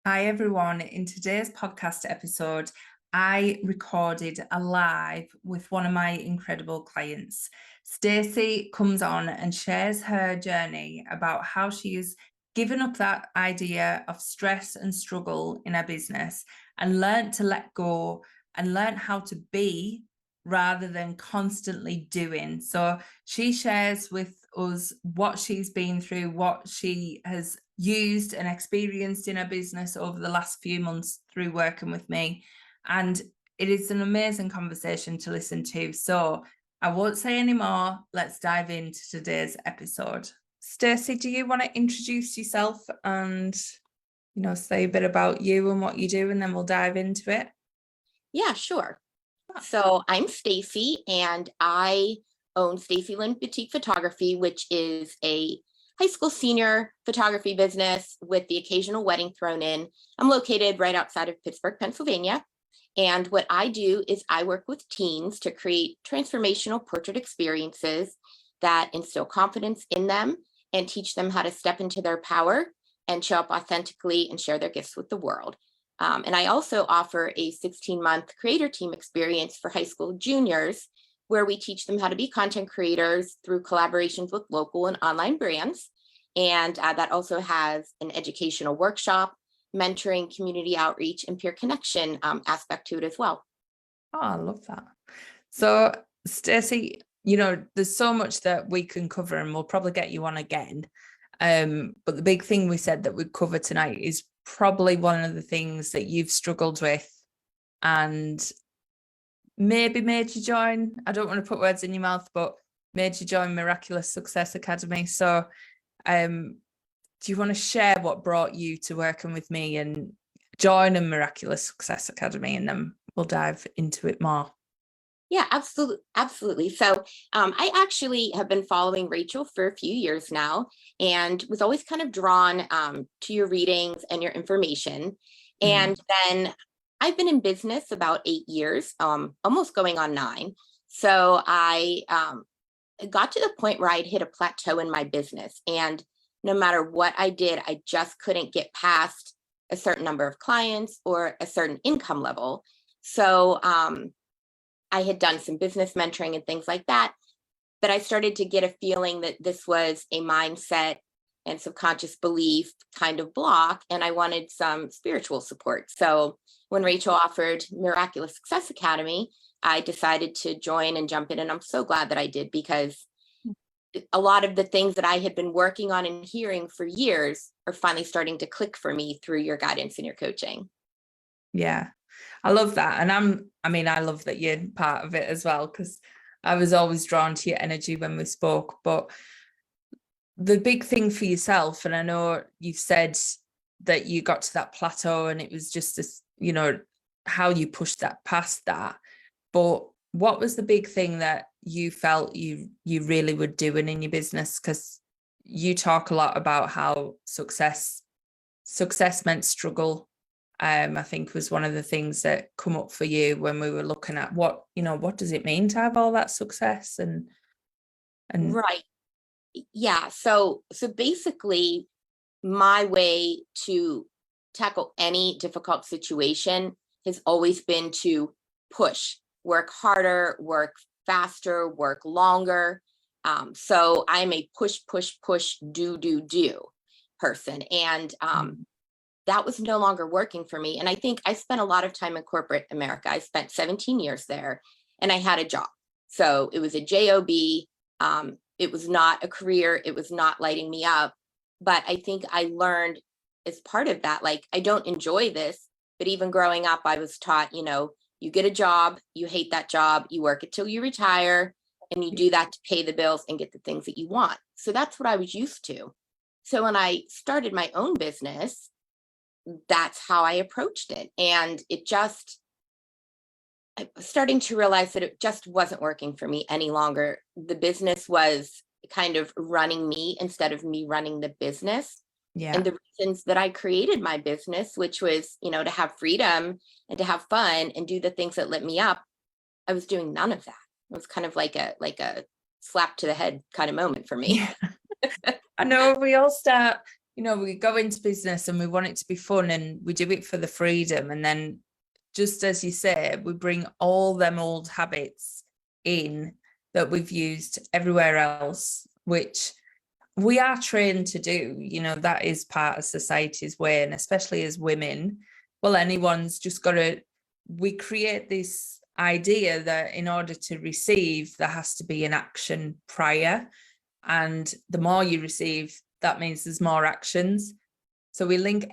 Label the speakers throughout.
Speaker 1: Hi everyone. In today's podcast episode, I recorded a live with one of my incredible clients. Stacey comes on and shares her journey about how she's given up that idea of stress and struggle in her business and learned to let go and learn how to be rather than constantly doing. So she shares with us what she's been through, what she has used and experienced in her business over the last few months through working with me. And it is an amazing conversation to listen to. So I won't say any more. Let's dive into today's episode. Stacey, do you want to introduce yourself and, say a bit about you and what you do, and then we'll dive into it?
Speaker 2: Yeah, sure. So I'm Stacey, and I own Stacey Lyn Boutique Photography, which is a high school senior photography business with the occasional wedding thrown in. I'm located right outside of Pittsburgh, Pennsylvania. And what I do is I work with teens to create transformational portrait experiences that instill confidence in them and teach them how to step into their power and show up authentically and share their gifts with the world. And I also offer a 16-month creator team experience for high school juniors, where we teach them how to be content creators through collaborations with local and online brands. And that also has an educational workshop, mentoring, community outreach, and peer connection aspect to it as well.
Speaker 1: Oh, I love that. So, Stacey, there's so much that we can cover, and we'll probably get you on again. But the big thing we said that we'd cover tonight is probably one of the things that you've struggled with and maybe made you join. I don't want to put words in your mouth, but made you join Miraculous Success Academy. So do you want to share what brought you to working with me and join a Miraculous Success Academy, and then we'll dive into it more?
Speaker 2: Yeah, absolutely. So I actually have been following Rachel for a few years now, and was always kind of drawn to your readings and your information. And then I've been in business about 8 years, almost going on 9. So I got to the point where I'd hit a plateau in my business, and no matter what I did, I just couldn't get past a certain number of clients or a certain income level. So I had done some business mentoring and things like that, but I started to get a feeling that this was a mindset and subconscious belief kind of block, and I wanted some spiritual support. So when Rachel offered Miraculous Success Academy, I decided to join and jump in, and I'm so glad that I did, because a lot of the things that I had been working on and hearing for years are finally starting to click for me through your guidance and your coaching.
Speaker 1: Yeah, I love that. And I love that you're part of it as well, because I was always drawn to your energy when we spoke. But the big thing for yourself, and I know you've said that you got to that plateau and it was just this, how you pushed that past that. But what was the big thing that you felt you really were doing in your business? Because you talk a lot about how success meant struggle. I think was one of the things that come up for you when we were looking at what does it mean to have all that success and
Speaker 2: Right. Yeah. So basically, my way to tackle any difficult situation has always been to push, work harder, work faster, work longer. So I'm a push, do person. And that was no longer working for me. And I think I spent a lot of time in corporate America. I spent 17 years there, and I had a job. So it was a job. It was not a career. It was not lighting me up. But I think I learned as part of that, like, I don't enjoy this. But even growing up, I was taught, you get a job, you hate that job, you work it till you retire, and you do that to pay the bills and get the things that you want. So that's what I was used to. So when I started my own business, that's how I approached it. And I was starting to realize that it just wasn't working for me any longer. The business was kind of running me instead of me running the business.
Speaker 1: Yeah.
Speaker 2: And the reasons that I created my business, which was, to have freedom and to have fun and do the things that lit me up, I was doing none of that. It was kind of like a slap to the head kind of moment for me.
Speaker 1: Yeah. I know we all start we go into business and we want it to be fun and we do it for the freedom. And then, just as you say, we bring all them old habits in that we've used everywhere else, which we are trained to do. That is part of society's way. And especially as women, well, anyone's just got to, we create this idea that in order to receive, there has to be an action prior. And the more you receive, that means there's more actions. So we link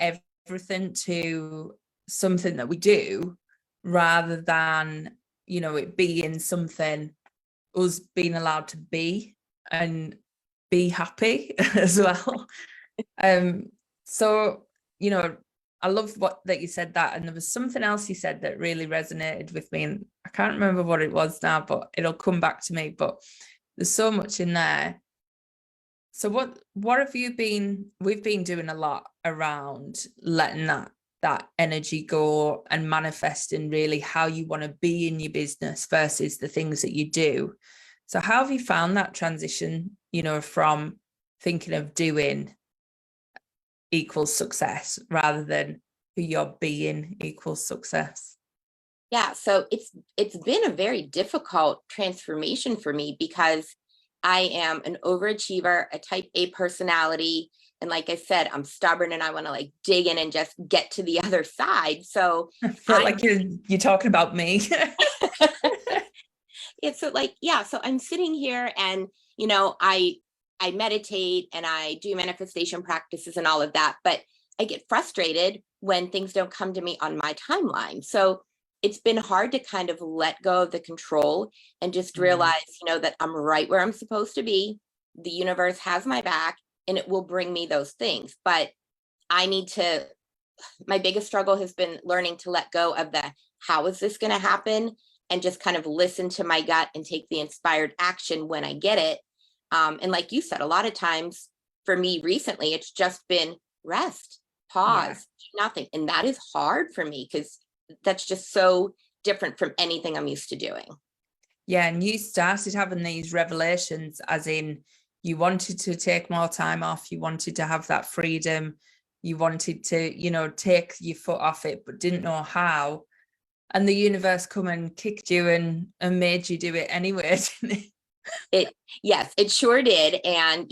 Speaker 1: everything to something that we do rather than, it being something, us being allowed to be and be happy as well. So, I love that you said that. And there was something else you said that really resonated with me. And I can't remember what it was now, but it'll come back to me. But there's so much in there. So what have you been, we've been doing a lot around letting that energy go and manifesting really how you want to be in your business versus the things that you do. So how have you found that transition, from thinking of doing equals success rather than who you're being equals success?
Speaker 2: Yeah, so it's been a very difficult transformation for me because I am an overachiever, a type A personality. And like I said, I'm stubborn and I want to dig in and just get to the other side. So
Speaker 1: I feel like you're talking about me.
Speaker 2: It's so I'm sitting here and, I meditate and I do manifestation practices and all of that, but I get frustrated when things don't come to me on my timeline. So it's been hard to kind of let go of the control and just realize, that I'm right where I'm supposed to be. The universe has my back and it will bring me those things. But my biggest struggle has been learning to let go of the, how is this going to happen? And just kind of listen to my gut and take the inspired action when I get it. And like you said, a lot of times for me recently, it's just been rest, pause, nothing. And that is hard for me because that's just so different from anything I'm used to doing.
Speaker 1: Yeah, and you started having these revelations, as in you wanted to take more time off, you wanted to have that freedom, you wanted to, take your foot off it, but didn't know how. And the universe come and kicked you and made you do it anyway, didn't it?
Speaker 2: Yes, it sure did. And,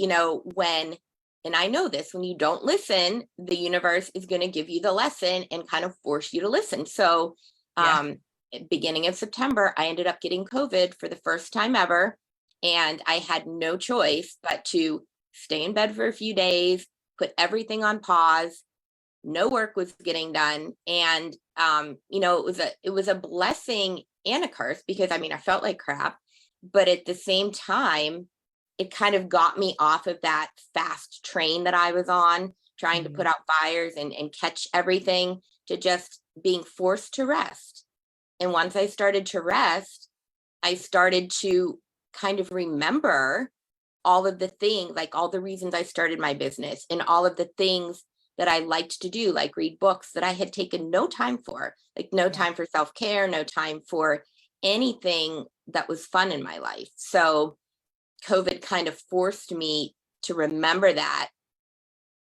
Speaker 2: and I know this, when you don't listen, the universe is going to give you the lesson and kind of force you to listen. So, beginning of September, I ended up getting COVID for the first time ever. And I had no choice but to stay in bed for a few days, put everything on pause. No work was getting done. And, it was a blessing and a curse because I felt like crap, but at the same time, it kind of got me off of that fast train that I was on, trying to put out fires and catch everything, to just being forced to rest. And once I started to rest, I started to kind of remember all of the things, all the reasons I started my business and all of the things that I liked to do, like read books that I had taken no time for, no time for self-care, no time for anything that was fun in my life. So COVID kind of forced me to remember that.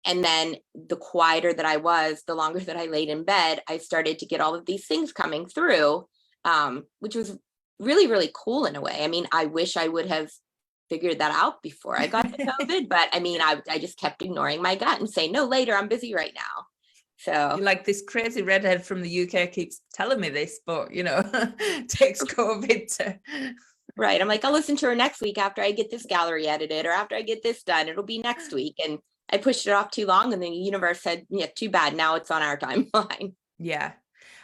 Speaker 2: And then the quieter that I was, the longer that I laid in bed, I started to get all of these things coming through, which was really, really cool in a way. I wish I would have figured that out before I got to COVID, but I just kept ignoring my gut and saying, no, later, I'm busy right now. So
Speaker 1: this crazy redhead from the UK keeps telling me this, but takes COVID to...
Speaker 2: Right. I'm I'll listen to her next week after I get this gallery edited or after I get this done. It'll be next week. And I pushed it off too long and the universe said, yeah, too bad. Now it's on our timeline.
Speaker 1: Yeah.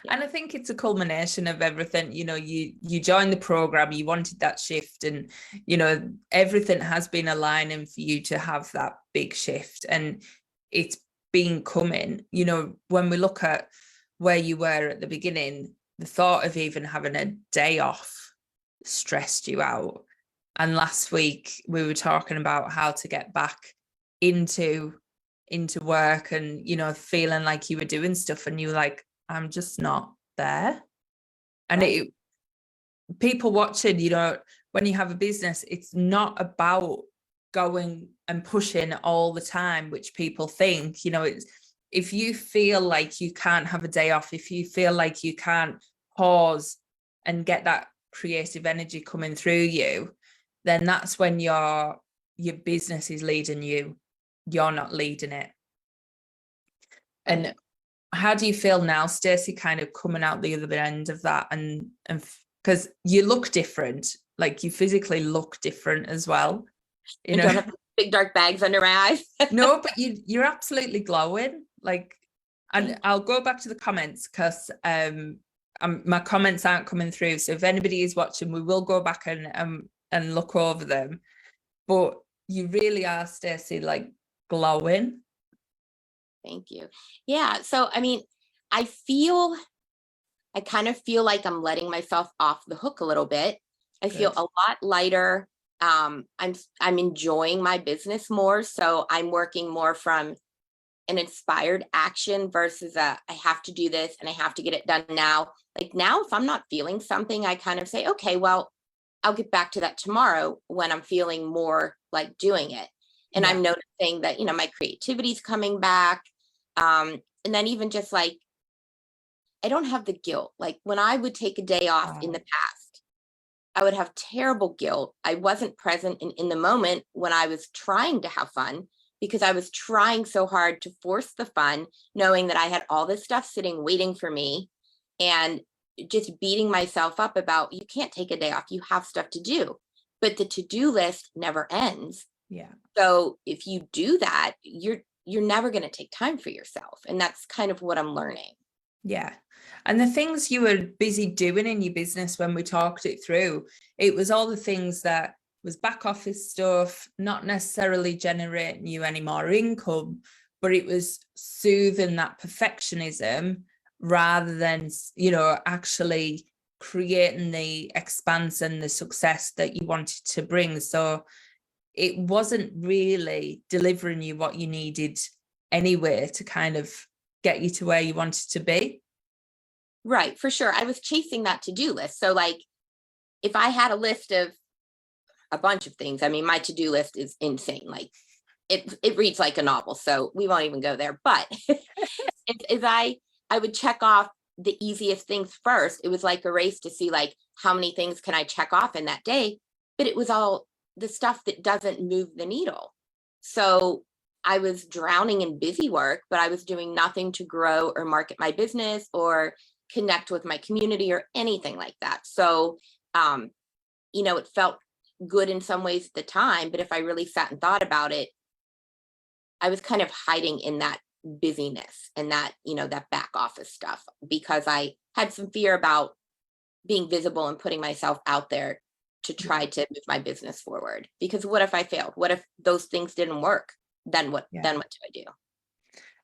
Speaker 1: And I think it's a culmination of everything. You joined the program, you wanted that shift, and everything has been aligning for you to have that big shift, and it's been coming. When we look at where you were at the beginning, the thought of even having a day off stressed you out. And last week we were talking about how to get back into work and feeling like you were doing stuff, and you were like, I'm just not there. And people watching, when you have a business, it's not about going and pushing all the time, which people think, it's, if you feel like you can't have a day off, if you feel like you can't pause and get that creative energy coming through you, then that's when your business is leading you. You're not leading it. And how do you feel now, Stacey, kind of coming out the other end of that? And because you look different, like you physically look different as well.
Speaker 2: You don't have big dark bags under my eyes.
Speaker 1: No, but you're absolutely glowing. Like, and I'll go back to the comments because my comments aren't coming through. So if anybody is watching, we will go back and look over them. But you really are, Stacey, like glowing.
Speaker 2: Thank you. Yeah. So, I mean, I kind of feel like I'm letting myself off the hook a little bit. I feel a lot lighter. I'm enjoying my business more. So I'm working more from an inspired action versus I have to do this and I have to get it done now. Like now, if I'm not feeling something, I kind of say, okay, well, I'll get back to that tomorrow when I'm feeling more like doing it. And I'm noticing that, my creativity's coming back. And then even just like, I don't have the guilt. Like when I would take a day off in the past, I would have terrible guilt. I wasn't present in the moment when I was trying to have fun because I was trying so hard to force the fun, knowing that I had all this stuff sitting, waiting for me, and just beating myself up about, you can't take a day off. You have stuff to do, but the to-do list never ends.
Speaker 1: Yeah.
Speaker 2: So if you do that, you're never going to take time for yourself. And that's kind of what I'm learning.
Speaker 1: Yeah. And the things you were busy doing in your business when we talked it through, it was all the things that was back office stuff, not necessarily generating you any more income, but it was soothing that perfectionism rather than, actually creating the expanse and the success that you wanted to bring. So it wasn't really delivering you what you needed anyway to kind of get you to where you wanted to be.
Speaker 2: Right, for sure. I was chasing that to-do list. So like, if I had a list of a bunch of things, I mean, my to-do list is insane. Like it reads like a novel, so we won't even go there. But if I would check off the easiest things first. It was like a race to see like how many things can I check off in that day, but it was all the stuff that doesn't move the needle. So I was drowning in busy work, but I was doing nothing to grow or market my business or connect with my community or anything like that. So, it felt good in some ways at the time, but if I really sat and thought about it, I was kind of hiding in that busyness and that, that back office stuff because I had some fear about being visible and putting myself out there to try to move my business forward. Because what if I failed? What if those things didn't work? Then what? Then what do I do?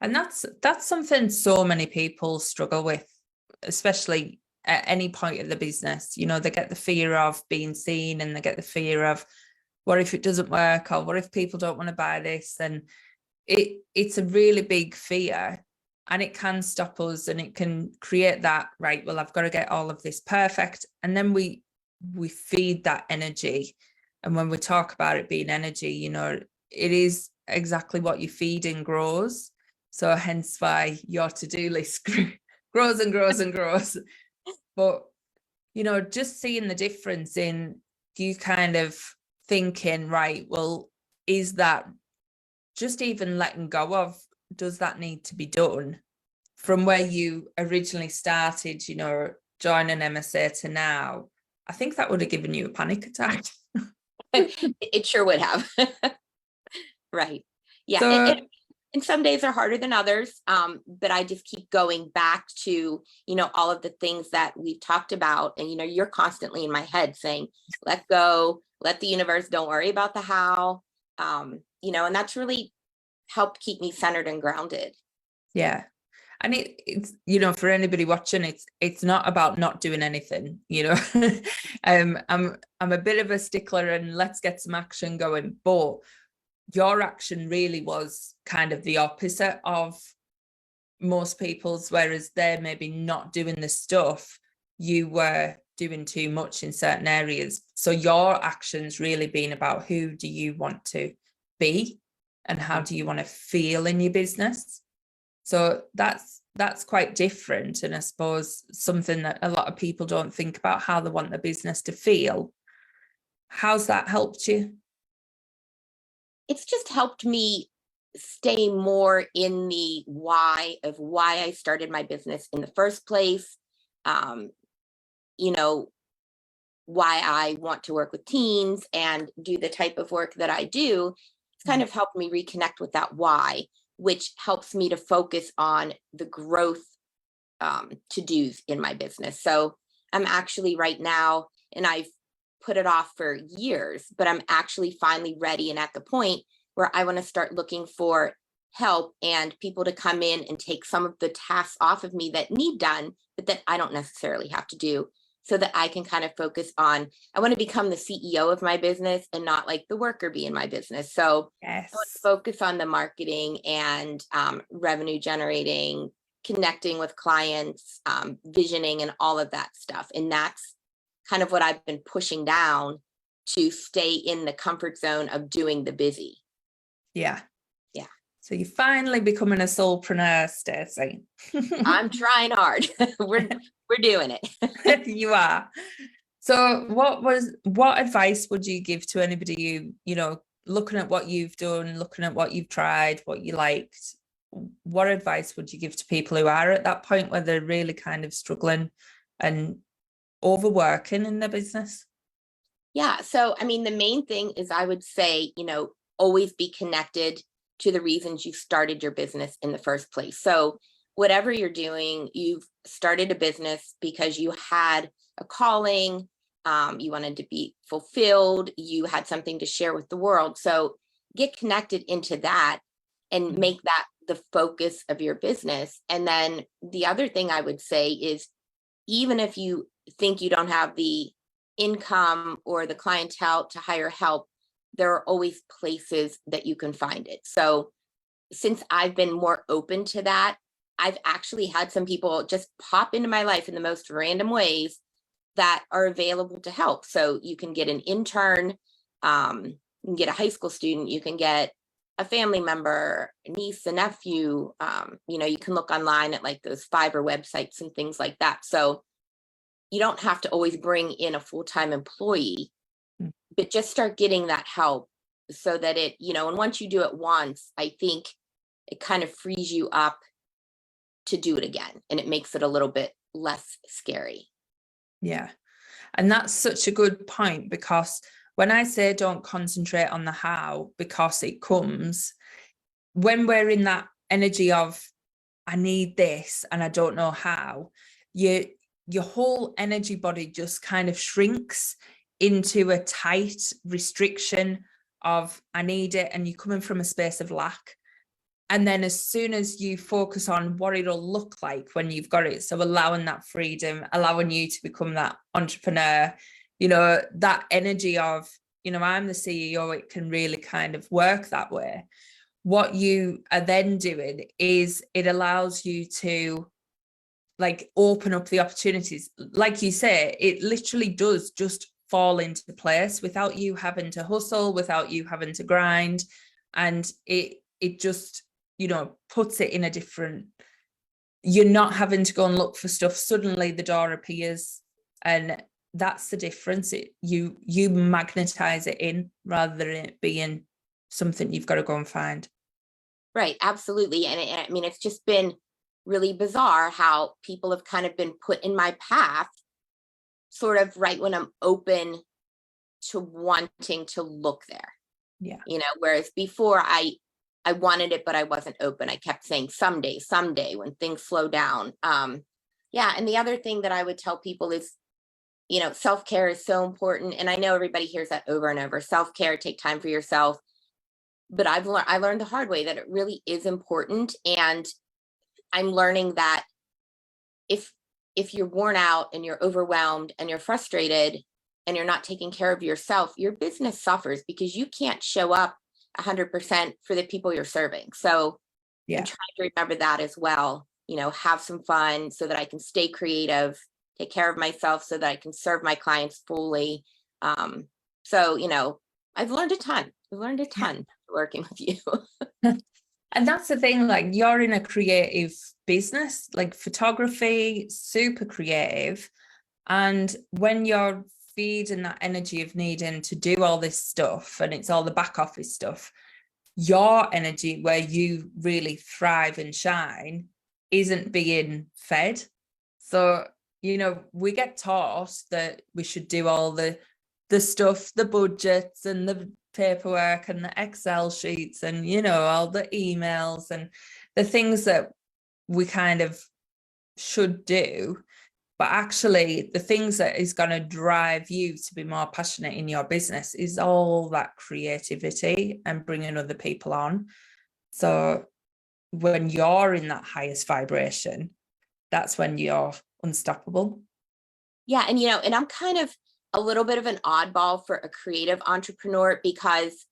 Speaker 1: And that's something so many people struggle with, especially at any point of the business. They get the fear of being seen, and they get the fear of, what if it doesn't work, or what if people don't want to buy this? And it's a really big fear, and it can stop us, and it can create that, right, well, I've got to get all of this perfect. And then we feed that energy. And when we talk about it being energy, it is exactly what you feed and grows. So hence why your to-do list grows and grows and grows. But, just seeing the difference in you kind of thinking, right, well, is that just even letting go of, does that need to be done from where you originally started, joining MSA to now? I think that would have given you a panic attack.
Speaker 2: It sure would have. Right. Yeah.
Speaker 1: So,
Speaker 2: and some days are harder than others. But I just keep going back to, all of the things that we've talked about. And, you're constantly in my head saying, let go, let the universe, don't worry about the how, and that's really helped keep me centered and grounded.
Speaker 1: Yeah. And it's, for anybody watching, it's not about not doing anything, I'm a bit of a stickler and let's get some action going, but your action really was kind of the opposite of most people's, whereas they're maybe not doing the stuff, you were doing too much in certain areas. So your actions really being about, who do you want to be and how do you want to feel in your business? So that's quite different, and I suppose something that a lot of people don't think about, how they want their business to feel. How's that helped you?
Speaker 2: It's just helped me stay more in the why of why I started my business in the first place. You know, why I want to work with teens and do the type of work that I do. It's kind of helped me reconnect with that why, which helps me to focus on the growth to-dos in my business. So I'm actually right now, and I've put it off for years, but I'm actually finally ready and at the point where I want to start looking for help and people to come in and take some of the tasks off of me that need done, but that I don't necessarily have to do, so that I can kind of focus on, I want to become the CEO of my business and not like the worker bee in my business. So
Speaker 1: Yes.
Speaker 2: I want to focus on the marketing and revenue generating, connecting with clients, visioning and all of that stuff. And that's kind of what I've been pushing down to stay in the comfort zone of doing the busy.
Speaker 1: Yeah.
Speaker 2: Yeah.
Speaker 1: So you're finally becoming a soulpreneur, Stacey.
Speaker 2: I'm trying hard. We're doing it.
Speaker 1: You are. So what advice would you give to anybody looking at what you've done, looking at what you've tried, what you liked? What advice would you give to people who are at that point where they're really kind of struggling and overworking in their business?
Speaker 2: Yeah. So, I mean, the main thing is I would say, always be connected to the reasons you started your business in the first place. So whatever you're doing, you've started a business because you had a calling, you wanted to be fulfilled, you had something to share with the world. So get connected into that and make that the focus of your business. And then the other thing I would say is, even if you think you don't have the income or the clientele to hire help, there are always places that you can find it. So since I've been more open to that, I've actually had some people just pop into my life in the most random ways that are available to help. So you can get an intern, you can get a high school student, you can get a family member, a niece, a nephew. You can look online at like those Fiverr websites and things like that. So you don't have to always bring in a full-time employee, but just start getting that help so that and once you do it once, I think it kind of frees you up to do it again, and it makes it a little bit less scary.
Speaker 1: Yeah. And that's such a good point, because when I say don't concentrate on the how, because it comes, when we're in that energy of, I need this and I don't know how, your whole energy body just kind of shrinks into a tight restriction of, I need it, and you're coming from a space of lack. And then as soon as you focus on what it'll look like when you've got it, so allowing that freedom, allowing you to become that entrepreneur, that energy of, I'm the CEO, it can really kind of work that way. What you are then doing is it allows you to like open up the opportunities. Like you say, it literally does just fall into place without you having to hustle, without you having to grind. And it just, puts it in a different, you're not having to go and look for stuff. Suddenly the door appears, and that's the difference. You magnetize it in rather than it being something you've got to go and find.
Speaker 2: Right. Absolutely. And I mean, it's just been really bizarre how people have kind of been put in my path sort of right when I'm open to wanting to look there.
Speaker 1: Yeah.
Speaker 2: Whereas before I wanted it, but I wasn't open. I kept saying someday when things slow down. Yeah. And the other thing that I would tell people is, self-care is so important. And I know everybody hears that over and over. Self-care, take time for yourself. But I learned the hard way that it really is important. And I'm learning that if you're worn out and you're overwhelmed and you're frustrated and you're not taking care of yourself, your business suffers, because you can't show up 100% for the people you're serving. So I'm trying to remember that as well, have some fun so that I can stay creative, take care of myself so that I can serve my clients fully. So, I've learned a ton. working with you.
Speaker 1: And that's the thing, like you're in a creative business, like photography, super creative. And when you're feeding that energy of needing to do all this stuff, and it's all the back office stuff, your energy where you really thrive and shine isn't being fed. So, we get taught that we should do all the stuff, the budgets and the paperwork and the Excel sheets and, all the emails and the things that we kind of should do. But actually, the things that is going to drive you to be more passionate in your business is all that creativity and bringing other people on. So when you're in that highest vibration, that's when you're unstoppable.
Speaker 2: Yeah. And I'm kind of a little bit of an oddball for a creative entrepreneur, because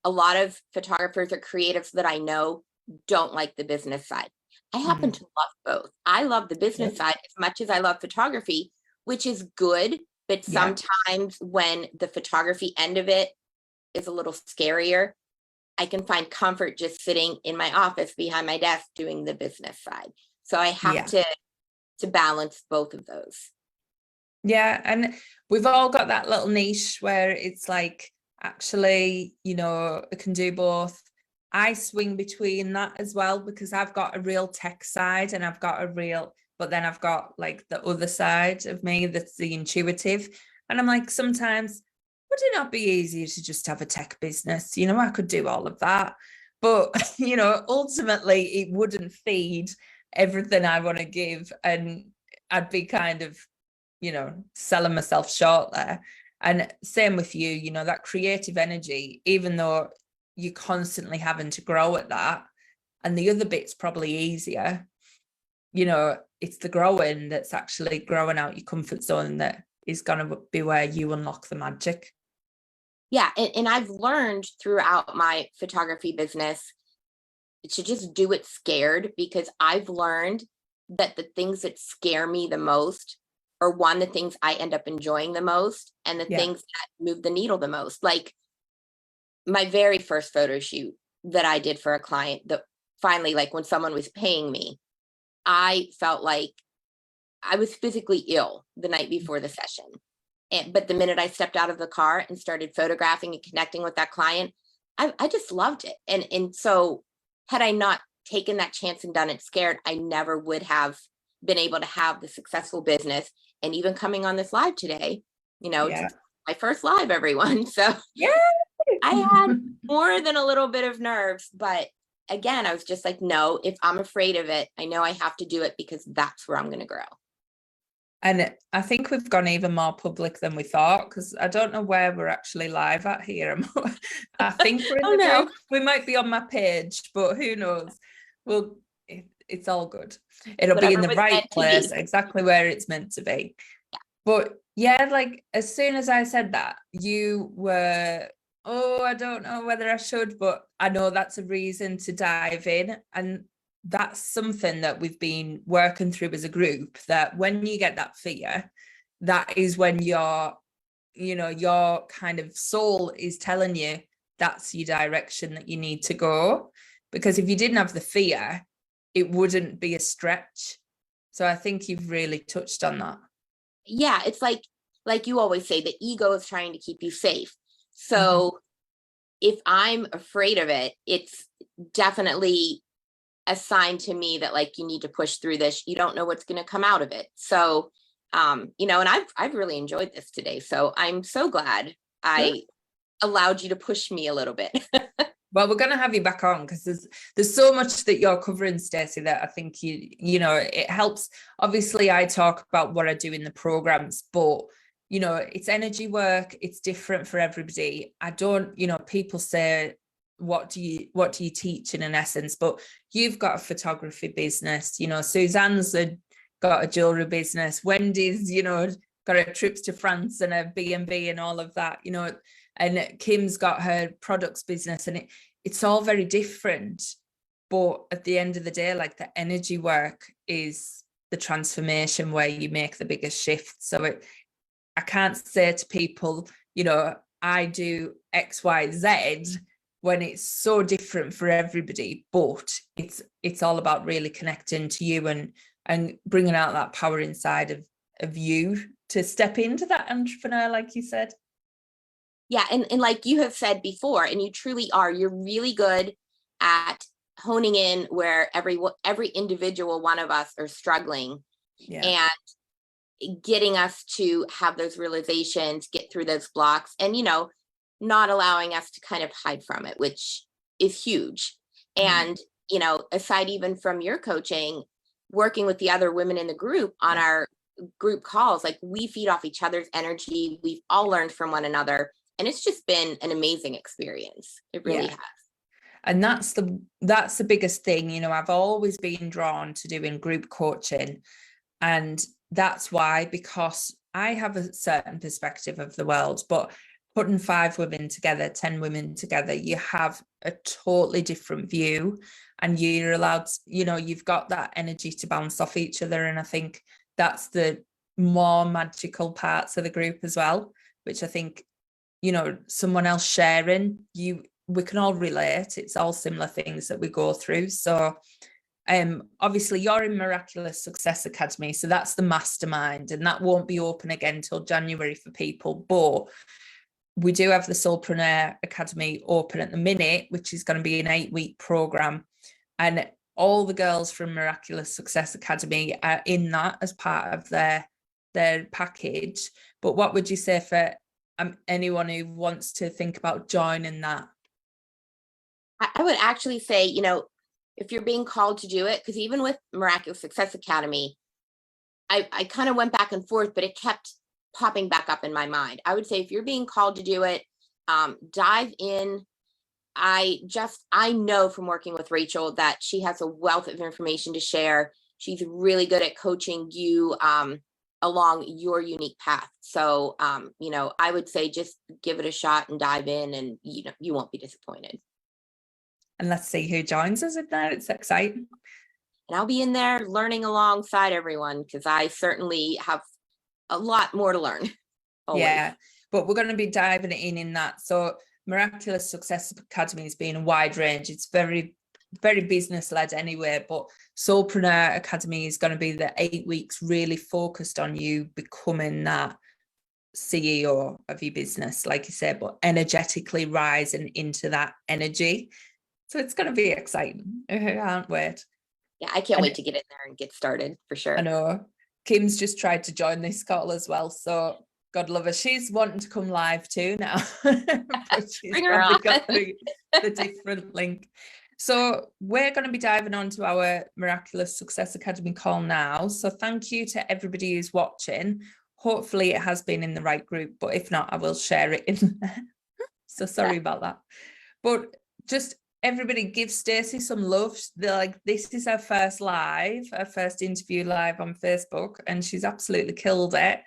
Speaker 2: a lot of photographers or creatives that I know don't like the business side. I happen to love both. I love the business side as much as I love photography, which is good. But sometimes when the photography end of it is a little scarier, I can find comfort just sitting in my office behind my desk doing the business side. So I have to balance both of those.
Speaker 1: Yeah. And we've all got that little niche where it's like, actually, I can do both. I swing between that as well, because I've got a real tech side and but then I've got like the other side of me that's the intuitive. And I'm like, sometimes, would it not be easier to just have a tech business? I could do all of that. But, ultimately it wouldn't feed everything I want to give. And I'd be kind of, selling myself short there. And same with you, that creative energy, even though you're constantly having to grow at that, and the other bit's probably easier, it's the growing that's actually growing out your comfort zone that is going to be where you unlock the magic.
Speaker 2: Yeah. And I've learned throughout my photography business to just do it scared, because I've learned that the things that scare me the most are the things I end up enjoying the most, and the things that move the needle the most. Like my very first photo shoot that I did for a client, that finally, like when someone was paying me, I felt like I was physically ill the night before the session. But the minute I stepped out of the car and started photographing and connecting with that client, I just loved it. And so had I not taken that chance and done it scared, I never would have been able to have the successful business. And even coming on this live today, it's my first live, everyone. So I had more than a little bit of nerves, but again, I was just like, no, if I'm afraid of it, I know I have to do it, because that's where I'm going to grow.
Speaker 1: And I think we've gone even more public than we thought, because I don't know where we're actually live at here. I think we're in the group. We might be on my page, but who knows? It's all good. It'll be in the right place, exactly where it's meant to be.
Speaker 2: Yeah.
Speaker 1: But like as soon as I said that, you were, I don't know whether I should, but I know that's a reason to dive in. And that's something that we've been working through as a group, that when you get that fear, that is when your kind of soul is telling you that's your direction that you need to go. Because if you didn't have the fear, it wouldn't be a stretch. So I think you've really touched on that.
Speaker 2: Yeah, it's like you always say, the ego is trying to keep you safe. So if I'm afraid of it, it's definitely a sign to me that like, you need to push through this. You don't know what's going to come out of it. So, and I've really enjoyed this today. So I'm so glad I allowed you to push me a little bit.
Speaker 1: Well, we're going to have you back on, because there's so much that you're covering, Stacey, that I think it helps. Obviously, I talk about what I do in the programs, but it's energy work. It's different for everybody. I don't, people say, what do you teach in essence? But you've got a photography business. Suzanne's got a jewelry business. Wendy's, got her trips to France and a B&B and all of that. And Kim's got her products business, and it's all very different. But at the end of the day, like, the energy work is the transformation where you make the biggest shift. So I can't say to people, I do X, Y, Z, when it's so different for everybody, but it's all about really connecting to you and bringing out that power inside of you to step into that entrepreneur, like you said.
Speaker 2: Yeah, and like you have said before, and you truly are, you're really good at honing in where every individual one of us are struggling, and getting us to have those realizations, get through those blocks, and not allowing us to kind of hide from it, which is huge. And aside even from your coaching, working with the other women in the group on our group calls, like, we feed off each other's energy. We've all learned from one another, and it's just been an amazing experience. It really has.
Speaker 1: And that's the biggest thing. I've always been drawn to doing group coaching, and that's why, because I have a certain perspective of the world, but putting 5 women together, 10 women together, you have a totally different view, and you're allowed, you've got that energy to bounce off each other. And I think that's the more magical parts of the group as well, which I think, someone else sharing, we can all relate. It's all similar things that we go through. So obviously you're in Miraculous Success Academy, so that's the mastermind, and that won't be open again till January for people, but we do have the Soulpreneur Academy open at the minute, which is going to be an 8-week program, and all the girls from Miraculous Success Academy are in that as part of their package. But what would you say for anyone who wants to think about joining that?
Speaker 2: I would actually say, if you're being called to do it, because even with Miraculous Success Academy, I kind of went back and forth, but it kept popping back up in my mind. I would say if you're being called to do it, dive in. I know from working with Rachel that she has a wealth of information to share. She's really good at coaching you along your unique path. So, I would say just give it a shot and dive in, and you won't be disappointed.
Speaker 1: And let's see who joins us in there. It's exciting.
Speaker 2: And I'll be in there learning alongside everyone, because I certainly have a lot more to learn. Always.
Speaker 1: Yeah, but we're going to be diving in that. So Miraculous Success Academy has been a wide range. It's very, very business led anyway, but Soulpreneur Academy is going to be the 8 weeks really focused on you becoming that CEO of your business, like you said, but energetically rising into that energy. So it's going to be exciting. I can't wait.
Speaker 2: Yeah, I can't wait to get in there and get started, for sure.
Speaker 1: I know. Kim's just tried to join this call as well, so God love her. She's wanting to come live too now. But she's
Speaker 2: Bring her
Speaker 1: probably
Speaker 2: on.
Speaker 1: got the different link. So we're going to be diving on to our Miraculous Success Academy call now. So thank you to everybody who's watching. Hopefully it has been in the right group, but if not, I will share it in there. So sorry about that. But just everybody give Stacey some love. This is her first interview live on Facebook, and she's absolutely killed it.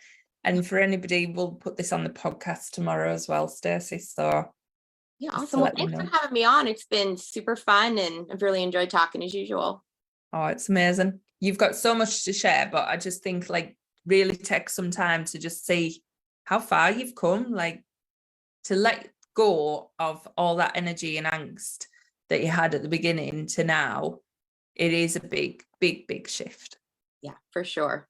Speaker 1: And for anybody, we'll put this on the podcast tomorrow as well, Stacey. So
Speaker 2: yeah, awesome. Well, thanks for having me on. It's been super fun, and I've really enjoyed talking as usual.
Speaker 1: Oh, it's amazing. You've got so much to share, but I just think really take some time to just see how far you've come, to let go of all that energy and angst that you had at the beginning to now. It is a big, big, big shift.
Speaker 2: Yeah, for sure.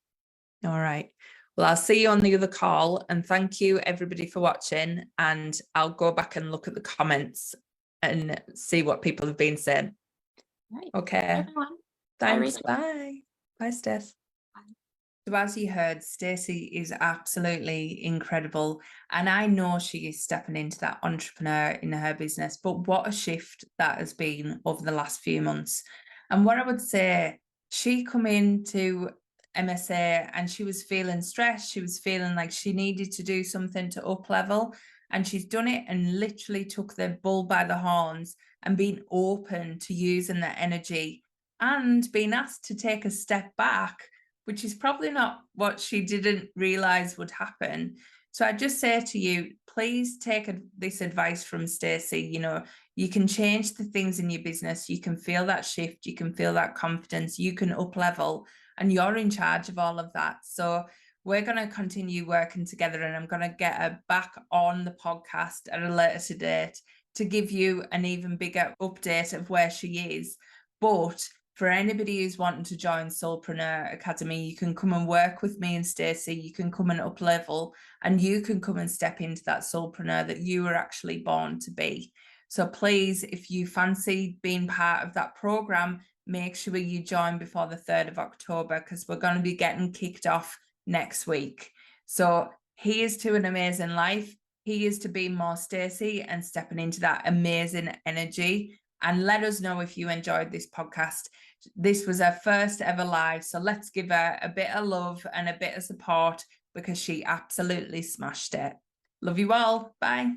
Speaker 1: All right. Well, I'll see you on the other call, and thank you everybody for watching, and I'll go back and look at the comments and see what people have been saying.
Speaker 2: Right.
Speaker 1: Okay.
Speaker 2: Bye,
Speaker 1: thanks. Bye. Bye, Steph. So as you heard, Stacey is absolutely incredible, and I know she is stepping into that entrepreneur in her business, but what a shift that has been over the last few months. And what I would say, she come into MSA and she was feeling stressed. She was feeling like she needed to do something to up level, and she's done it and literally took the bull by the horns and been open to using that energy and being asked to take a step back, which is probably not what she didn't realize would happen. So I just say to you, please take this advice from Stacey. You can change the things in your business. You can feel that shift. You can feel that confidence. You can up level, and you're in charge of all of that. So we're going to continue working together, and I'm going to get her back on the podcast at a later date to give you an even bigger update of where she is. But for anybody who's wanting to join Soulpreneur Academy, you can come and work with me and Stacey. You can come and up level, and you can come and step into that soulpreneur that you were actually born to be. So please, if you fancy being part of that program, make sure you join before the 3rd of October, because we're going to be getting kicked off next week. So here's to an amazing life. Here's to being more Stacey and stepping into that amazing energy. And let us know if you enjoyed this podcast. This was our first ever live, so let's give her a bit of love and a bit of support, because she absolutely smashed it. Love you all. Bye.